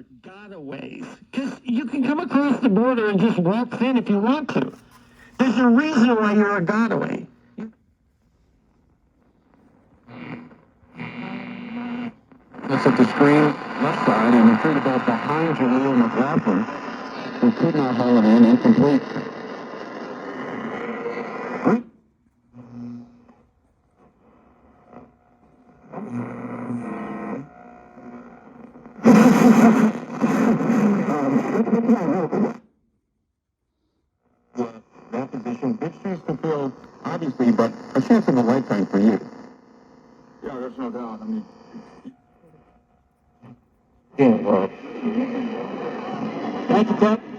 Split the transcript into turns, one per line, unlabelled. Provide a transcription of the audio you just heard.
are gotaways. Because you can come across the border and just walk in if you want to. There's a reason why you're a gotaway. That's at the screen left side, and the third about behind you, Leo McLaughlin, who could not haul it in, incomplete. That position, big shoes to fill, obviously, but a chance of a lifetime for you. Yeah, there's no doubt. I mean, yeah, thank you, Ted.